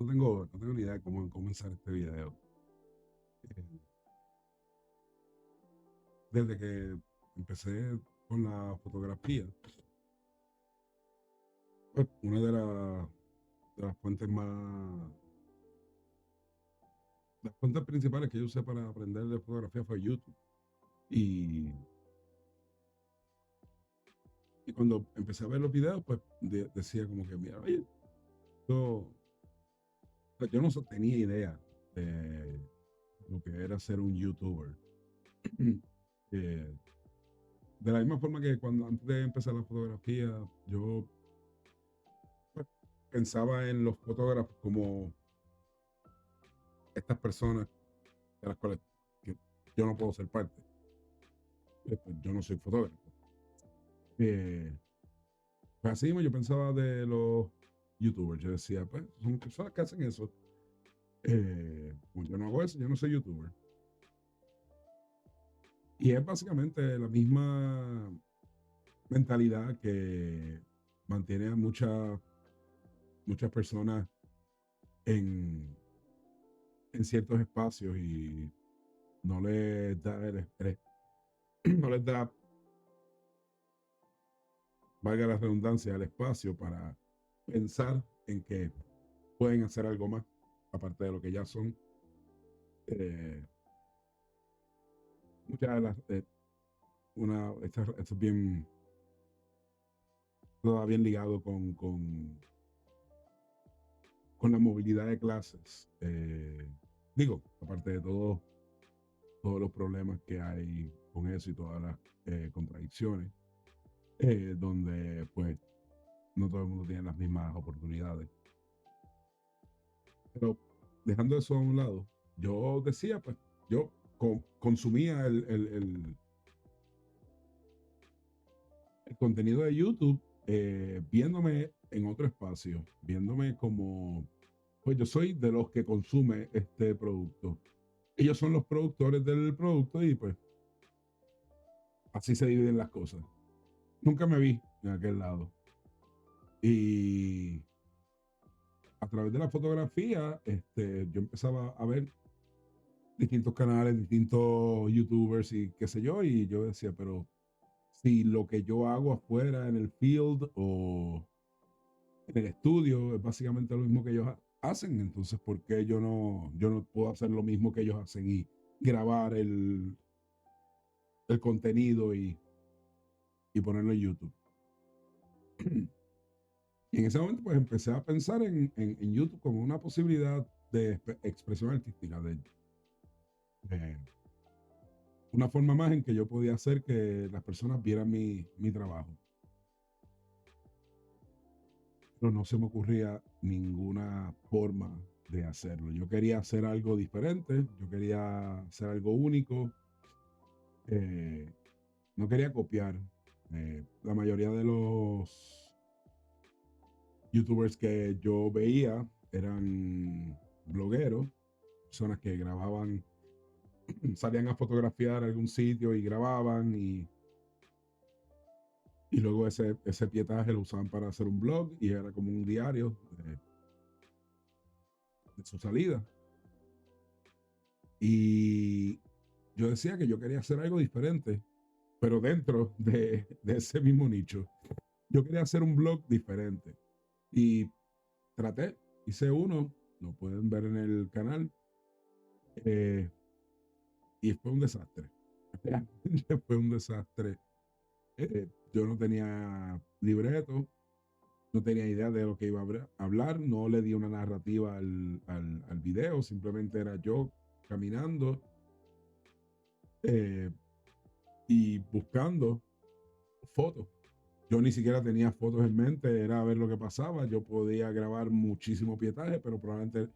no tengo ni idea de cómo comenzar este video. Eh, Desde que empecé con la fotografía, pues una de las fuentes las fuentes principales que yo usé para aprender de fotografía fue YouTube. Y, y cuando empecé a ver los videos, pues decía como que, mira, oye, yo, pues, yo no tenía idea de lo que era ser un YouTuber. Eh, de la misma forma que cuando antes de empezar la fotografía, yo pues, pensaba en los fotógrafos como estas personas de las cuales que yo no puedo ser parte. Pues, yo no soy fotógrafo. Eh, pues así mismo yo pensaba de los youtubers. Yo decía, pues son personas que hacen eso. Pues, yo no hago eso, yo no soy youtuber. Y es básicamente la misma mentalidad que mantiene a muchas personas en, en ciertos espacios y no les da no les da, valga la redundancia, el espacio para pensar en que pueden hacer algo más, aparte de lo que ya son. Eh, muchas de las, esto es bien, todo va bien ligado con la movilidad de clases. Digo, aparte de todos los problemas que hay con eso y todas las contradicciones, donde pues no todo el mundo tiene las mismas oportunidades. Pero dejando eso a un lado, yo decía, pues, yo consumía el contenido de YouTube, viéndome en otro espacio, viéndome como, pues yo soy de los que consume este producto. Ellos son los productores del producto y pues así se dividen las cosas. Nunca me vi en aquel lado. Y a través de la fotografía, yo empezaba a ver distintos canales, distintos youtubers y qué sé yo, y yo decía, pero si lo que yo hago afuera en el field o en el estudio es básicamente lo mismo que ellos hacen, entonces ¿por qué yo no puedo hacer lo mismo que ellos hacen y grabar el contenido y ponerlo en YouTube? Y en ese momento pues empecé a pensar en YouTube como una posibilidad de expresión artística, de una forma más en que yo podía hacer que las personas vieran mi trabajo. Pero no se me ocurría ninguna forma de hacerlo. Yo quería hacer algo diferente, yo quería hacer algo único, eh, no quería copiar. La mayoría de los youtubers que yo veía eran blogueros, personas que grababan, salían a fotografiar algún sitio y grababan y luego ese pietaje lo usaban para hacer un blog y era como un diario de su salida. Y yo decía que yo quería hacer algo diferente, pero dentro de ese mismo nicho. Yo quería hacer un blog diferente y traté, hice uno, lo pueden ver en el canal, eh, y fue un desastre. Realmente fue un desastre. Yo no tenía libreto, no tenía idea de lo que iba a hablar, no le di una narrativa al video, simplemente era yo caminando eh, y buscando fotos. Yo ni siquiera tenía fotos en mente, era ver lo que pasaba. Yo podía grabar muchísimo pietaje, pero probablemente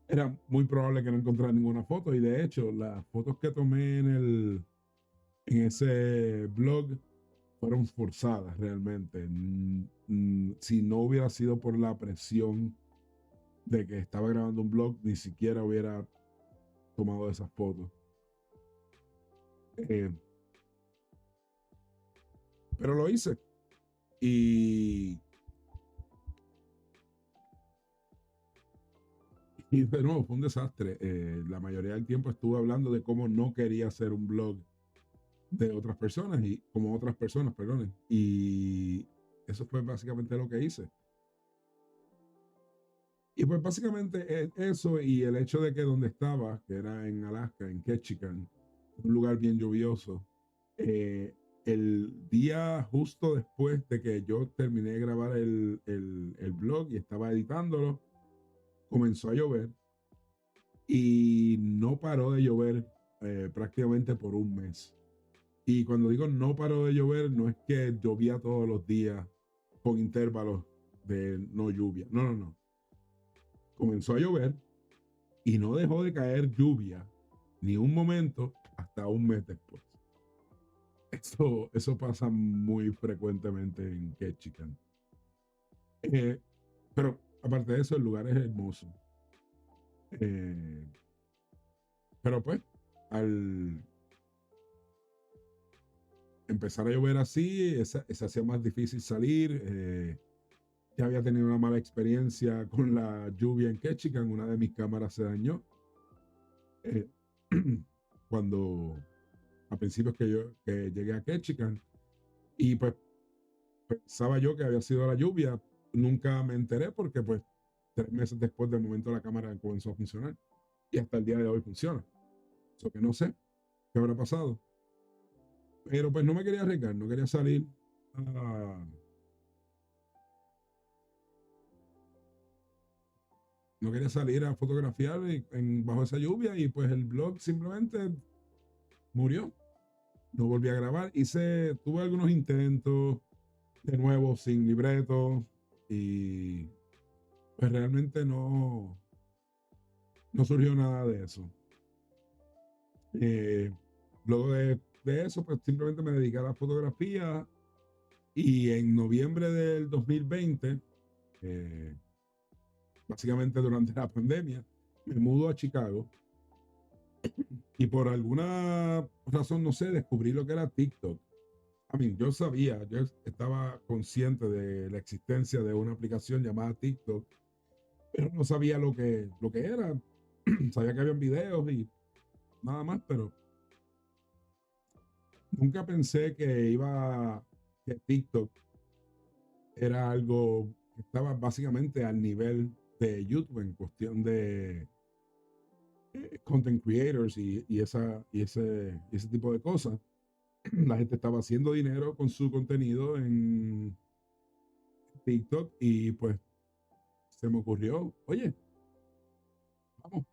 era muy probable que no encontrara ninguna foto. Y de hecho, las fotos que tomé en ese blog fueron forzadas realmente. Si no hubiera sido por la presión de que estaba grabando un blog, ni siquiera hubiera tomado esas fotos. Eh, pero lo hice. Y Y de nuevo, fue un desastre. La mayoría del tiempo estuve hablando de cómo no quería hacer un blog de otras personas y como otras personas, perdón. Y eso fue básicamente lo que hice. Y pues básicamente eso y el hecho de que donde estaba, que era en Alaska, en Ketchikan, un lugar bien lluvioso, eh, el día justo después de que yo terminé de grabar el blog y estaba editándolo, comenzó a llover y no paró de llover prácticamente por un mes. Y cuando digo no paró de llover, no es que llovía todos los días con intervalos de no lluvia. No, no, no. Comenzó a llover y no dejó de caer lluvia ni un momento hasta un mes después. Eso pasa muy frecuentemente en Ketchikan. Eh, pero aparte de eso, el lugar es hermoso. Eh, pero pues, al empezar a llover así, se hacía más difícil salir. Ya había tenido una mala experiencia con la lluvia en Ketchikan. Una de mis cámaras se dañó. Eh, cuando a principios que llegué a Ketchikan. Y pues pensaba yo que había sido la lluvia. Nunca me enteré porque pues 3 meses después del momento la cámara comenzó a funcionar. Y hasta el día de hoy funciona. Eso que no sé qué habrá pasado. Pero pues no me quería arriesgar, no quería salir a, no quería salir a fotografiar bajo esa lluvia y pues el blog simplemente murió. No volví a grabar. Tuve algunos intentos de nuevo sin libreto y pues realmente no surgió nada de eso. Eh, luego de eso, pues simplemente me dediqué a la fotografía y en noviembre del 2020, eh, básicamente durante la pandemia, me mudo a Chicago y por alguna razón, no sé, descubrí lo que era TikTok. Yo sabía, yo estaba consciente de la existencia de una aplicación llamada TikTok, pero no sabía lo que era. Sabía que habían videos y nada más, pero nunca pensé que TikTok era algo que estaba básicamente al nivel de YouTube en cuestión de content creators y ese tipo de cosas. La gente estaba haciendo dinero con su contenido en TikTok y pues se me ocurrió, oye, vamos,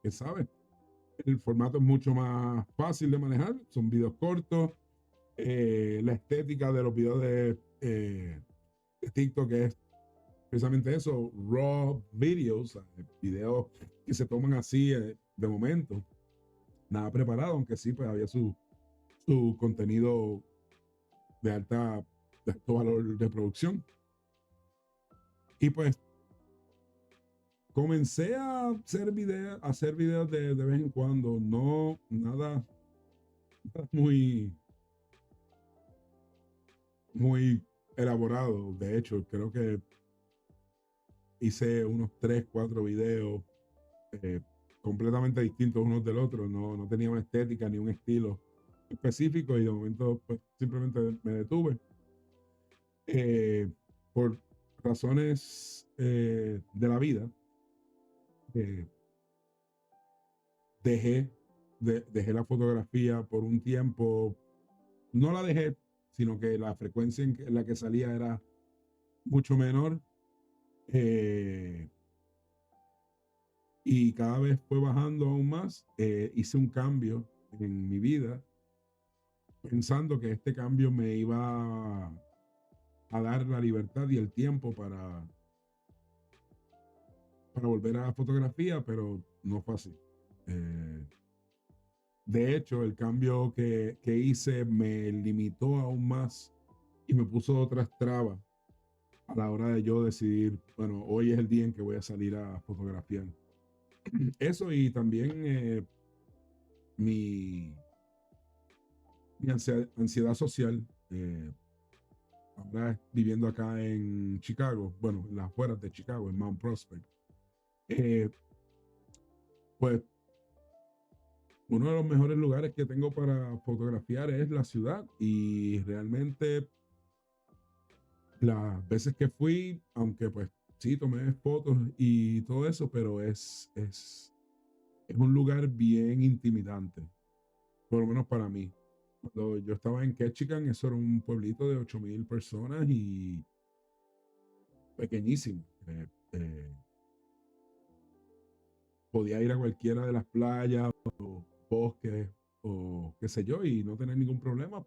¿qué sabes? El formato es mucho más fácil de manejar, son videos cortos, la estética de los videos de TikTok es precisamente eso, raw videos, videos que se toman así de momento, nada preparado, aunque sí, pues había su contenido de de alto valor de producción. Y pues comencé a hacer videos de vez en cuando, no, nada muy elaborado. De hecho, creo que hice unos 3, 4 videos eh, completamente distintos unos del otro. No tenía una estética ni un estilo específico y de momento pues, simplemente me detuve. Eh, por razones de la vida, eh, dejé, dejé la fotografía por un tiempo. No la dejé, sino que la frecuencia en la que salía era mucho menor. Eh, y cada vez fue bajando aún más. Hice un cambio en mi vida pensando que este cambio me iba a dar la libertad y el tiempo para volver a la fotografía, pero no fue así. Eh, de hecho, el cambio que hice me limitó aún más y me puso otras trabas a la hora de yo decidir, bueno, hoy es el día en que voy a salir a fotografiar. Eso y también mi, mi ansiedad social. Ahora viviendo acá en Chicago, bueno, en las afueras de Chicago, en Mount Prospect. pues uno de los mejores lugares que tengo para fotografiar es la ciudad y realmente las veces que fui, aunque pues sí tomé fotos y todo eso, pero es un lugar bien intimidante, por lo menos para mí. Cuando yo estaba en Ketchikan, eso era un pueblito de 8,000 personas y pequeñísimo. Podía ir a cualquiera de las playas o bosques o qué sé yo y no tener ningún problema.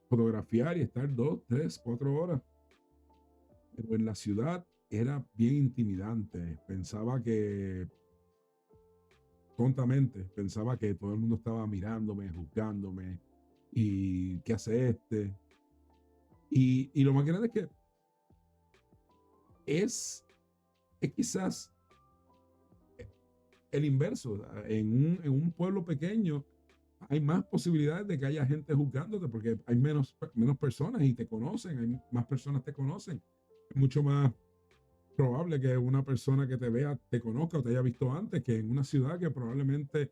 Fotografiar y estar 2, 3, 4 horas. Pero en la ciudad era bien intimidante. Pensaba que todo el mundo estaba mirándome, juzgándome y qué hace este. Y lo más grande es que es quizás el inverso. En un pueblo pequeño hay más posibilidades de que haya gente juzgándote porque hay menos personas y te conocen, hay más personas te conocen. Es mucho más probable que una persona que te vea te conozca o te haya visto antes que en una ciudad que probablemente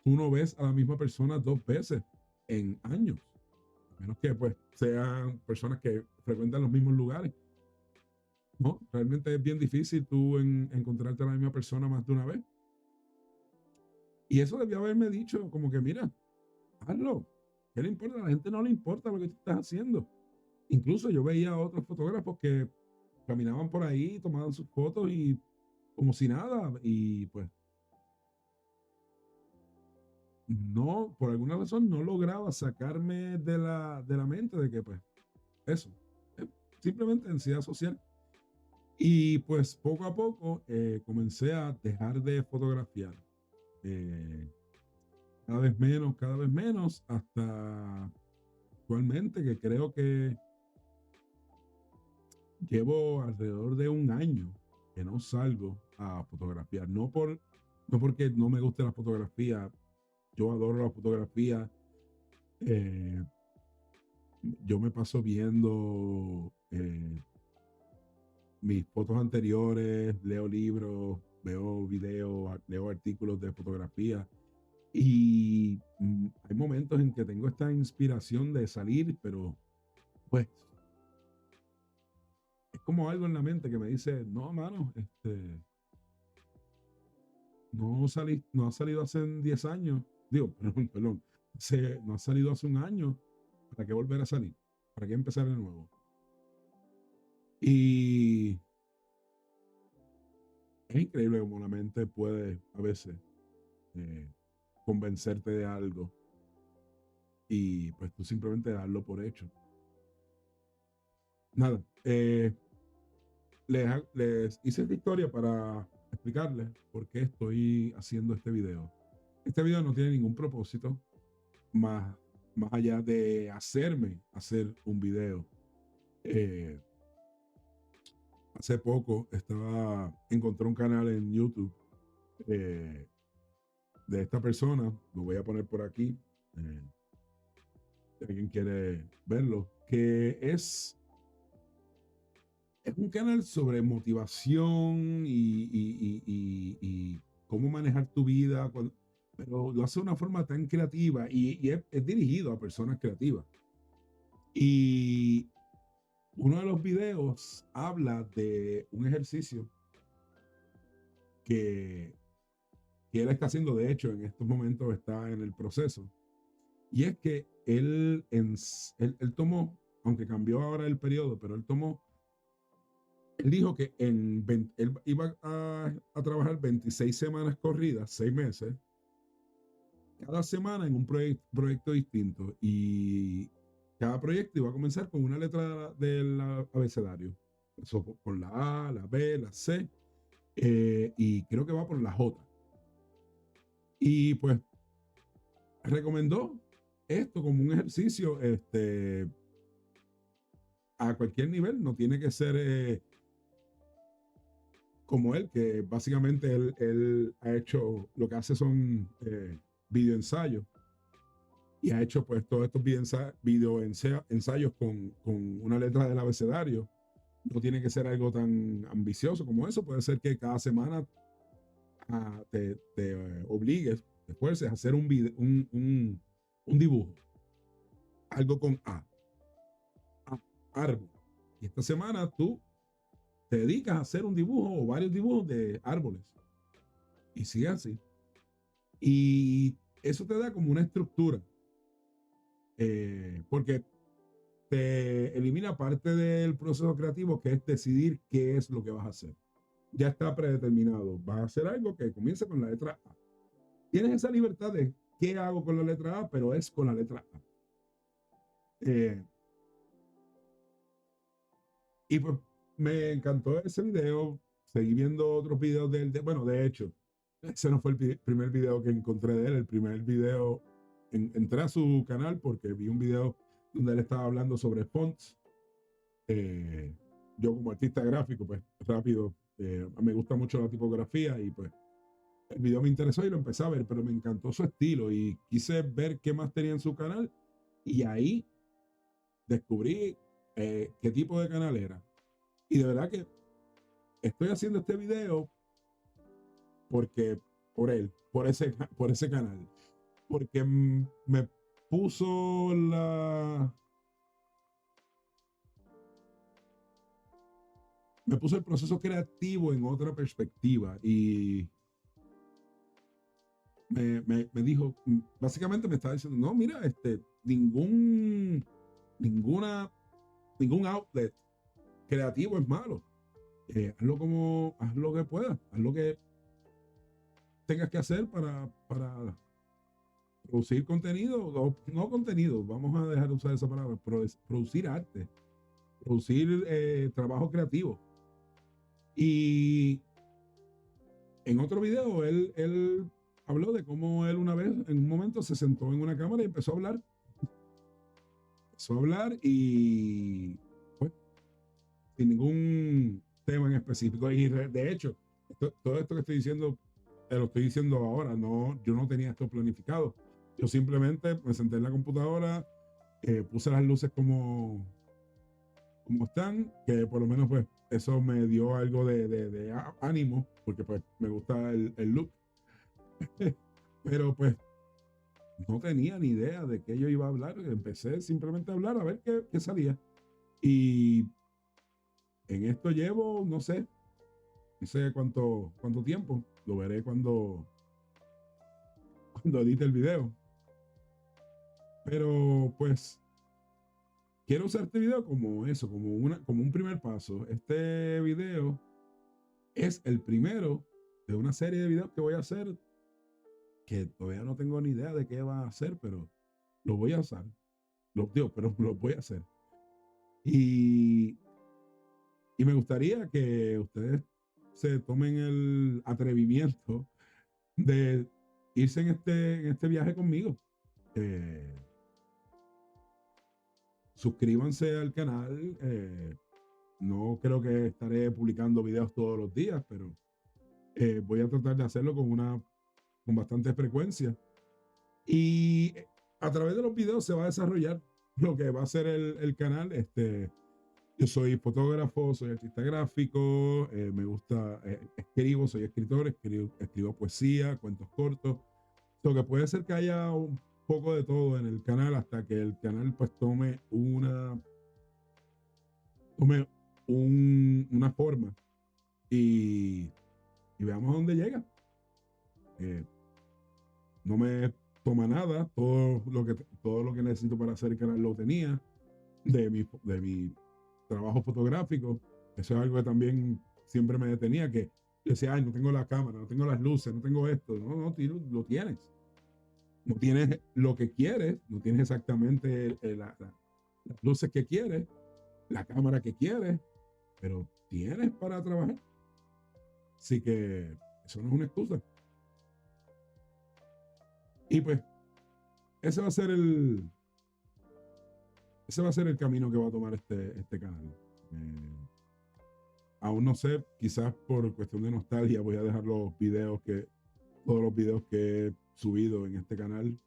tú no ves a la misma persona 2 veces en años. A menos que pues sean personas que frecuentan los mismos lugares. No, realmente es bien difícil tú encontrarte a la misma persona más de una vez. Y eso debió haberme dicho como que, mira, hazlo. ¿Qué le importa? A la gente no le importa lo que tú estás haciendo. Incluso yo veía a otros fotógrafos que caminaban por ahí, tomaban sus fotos y como si nada. Y pues no, por alguna razón no lograba sacarme de la mente de que pues eso, simplemente ansiedad social. Y pues poco a poco comencé a dejar de fotografiar. eh, cada vez menos, hasta actualmente que creo que llevo alrededor de un año que no salgo a fotografiar. No porque no me guste la fotografía, yo adoro la fotografía. eh, yo me paso viendo mis fotos anteriores, leo libros, veo videos, leo artículos de fotografía y hay momentos en que tengo esta inspiración de salir, pero pues es como algo en la mente que me dice, no, mano, no ha salido hace 10 años, digo, perdón, no ha salido hace un año, ¿para qué volver a salir? ¿Para qué empezar de nuevo? Y es increíble cómo la mente puede a veces eh, convencerte de algo y pues tú simplemente darlo por hecho. Nada, les hice esta historia para explicarles por qué estoy haciendo este video. Este video no tiene ningún propósito más, más allá de hacerme hacer un video. Eh, Hace poco encontré un canal en YouTube eh, de esta persona, lo voy a poner por aquí, eh, si alguien quiere verlo, que es un canal sobre motivación y cómo manejar tu vida, pero lo hace de una forma tan creativa y es dirigido a personas creativas. Y uno de los videos habla de un ejercicio que, que él está haciendo, de hecho, en estos momentos está en el proceso. Y es que él tomó, aunque cambió ahora el periodo, pero él dijo que él iba a trabajar 26 semanas corridas, 6 meses, cada semana en un proyecto distinto. Y cada proyecto iba a comenzar con una letra del abecedario. Eso con la A, la B, la C, y creo que va por la J. Y pues recomendó esto como un ejercicio a cualquier nivel, no tiene que ser como él, que básicamente él ha hecho, lo que hace son videoensayos y ha hecho pues todos estos videoensayos con una letra del abecedario. No tiene que ser algo tan ambicioso como eso, puede ser que cada semana te obligues, te fuerces a hacer un dibujo, algo con árbol. Y esta semana tú te dedicas a hacer un dibujo o varios dibujos de árboles. Y sigue así. Y eso te da como una estructura, porque te elimina parte del proceso creativo, que es decidir qué es lo que vas a hacer. Ya está predeterminado. Vas a hacer algo que comience con la letra A. Tienes esa libertad de qué hago con la letra A, pero es con la letra A. Eh, y pues me encantó ese video. Seguí viendo otros videos de él. Bueno, de hecho, ese no fue el primer video que encontré de él. El primer video, entré a su canal porque vi un video donde él estaba hablando sobre fonts. Eh, yo como artista gráfico, pues rápido, me gusta mucho la tipografía y pues el video me interesó y lo empecé a ver, pero me encantó su estilo y quise ver qué más tenía en su canal y ahí descubrí qué tipo de canal era. Y de verdad que estoy haciendo este video porque por él, por ese canal, porque me puso me puso el proceso creativo en otra perspectiva y me dijo, básicamente me estaba diciendo, no, mira, ninguna, ningún outlet creativo es malo. Haz lo que puedas, haz lo que tengas que hacer para producir contenido, o no contenido, vamos a dejar de usar esa palabra, producir arte, producir trabajo creativo. Y en otro video, él habló de cómo él una vez, en un momento, se sentó en una cámara y empezó a hablar. Empezó a hablar y, pues, sin ningún tema en específico. Y de hecho, todo esto que estoy diciendo, lo estoy diciendo ahora. No, yo no tenía esto planificado. Yo simplemente me senté en la computadora, puse las luces como están, que por lo menos pues eso me dio algo de ánimo, porque pues me gusta el look. Pero pues no tenía ni idea de qué yo iba a hablar. Empecé simplemente a hablar a ver qué salía. Y en esto llevo, no sé cuánto tiempo. Lo veré cuando edite el video. Pero pues quiero usar este video como eso, como un primer paso. Este video es el primero de una serie de videos que voy a hacer, que todavía no tengo ni idea de qué va a hacer, pero lo voy a usar. Pero lo voy a hacer. Y, y me gustaría que ustedes se tomen el atrevimiento de irse en este viaje conmigo. Eh, Suscríbanse al canal. No creo que estaré publicando videos todos los días, pero voy a tratar de hacerlo con bastante frecuencia. Y a través de los videos se va a desarrollar lo que va a ser el canal. Yo soy fotógrafo, soy artista gráfico, me gusta, escribo, soy escritor, escribo poesía, cuentos cortos. Lo que puede ser que haya un poco de todo en el canal hasta que el canal pues tome una forma y, y veamos a dónde llega. Eh, no me toma nada, todo lo que necesito para hacer el canal lo tenía de mi trabajo fotográfico. Eso es algo que también siempre me detenía, que yo decía, ay, no tengo la cámara, no tengo las luces, no tengo esto. No, no, tío, lo tienes. No tienes lo que quieres, no tienes exactamente las luces que quieres, la cámara que quieres, pero tienes para trabajar. Así que eso no es una excusa. Y pues, ese va a ser el, ese va a ser el camino que va a tomar este canal. Aún no sé, quizás por cuestión de nostalgia voy a dejar todos los videos que he subido en este canal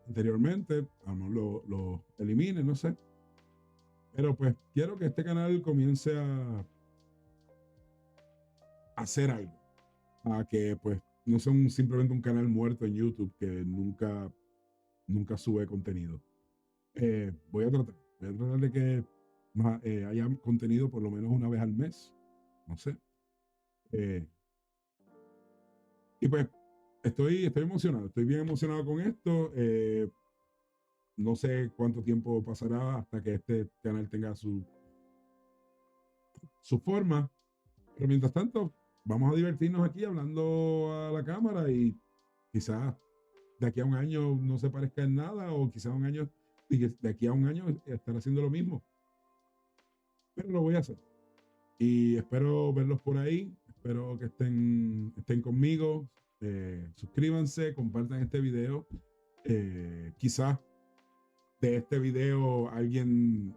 anteriormente, a lo elimine, no sé. Pero pues quiero que este canal comience a hacer algo. a que pues no sea simplemente un canal muerto en YouTube que nunca sube contenido. Voy a tratar de que haya contenido por lo menos una vez al mes, no sé. Eh, y pues estoy emocionado, estoy bien emocionado con esto. No sé cuánto tiempo pasará hasta que este canal tenga su forma, pero mientras tanto, vamos a divertirnos aquí hablando a la cámara y quizás de aquí a un año no se parezca en nada o quizás un año, y que de aquí a un año estar haciendo lo mismo, pero lo voy a hacer. Y espero verlos por ahí, espero que estén conmigo, suscríbanse, compartan este video, quizás de este video alguien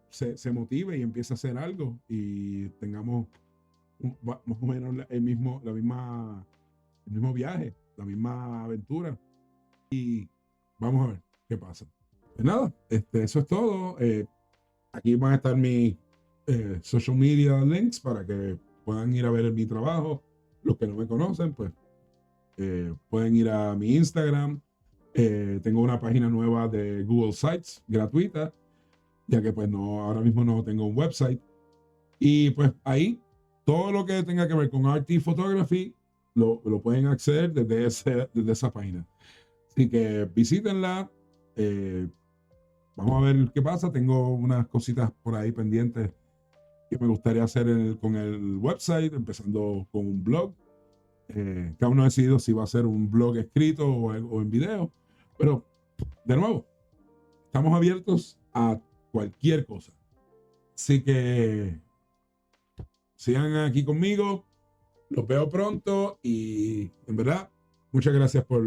se motive y empiece a hacer algo y tengamos más o menos el mismo viaje, la misma aventura y vamos a ver qué pasa. Pues nada, eso es todo. Aquí van a estar mis social media links para que puedan ir a ver mi trabajo. Los que no me conocen, pues pueden ir a mi Instagram. Tengo una página nueva de Google Sites gratuita, ya que pues no, ahora mismo no tengo un website. Y pues ahí, todo lo que tenga que ver con arte y photography, lo pueden acceder desde esa página. Así que visítenla. Eh, Vamos a ver qué pasa. Tengo unas cositas por ahí pendientes que me gustaría hacer con el website, empezando con un blog. Que aún no he decidido si va a ser un blog escrito o en video. Pero, de nuevo, estamos abiertos a cualquier cosa. Así que sigan aquí conmigo. Los veo pronto y en verdad, muchas gracias por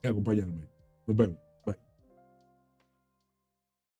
acompañarme. Nos vemos.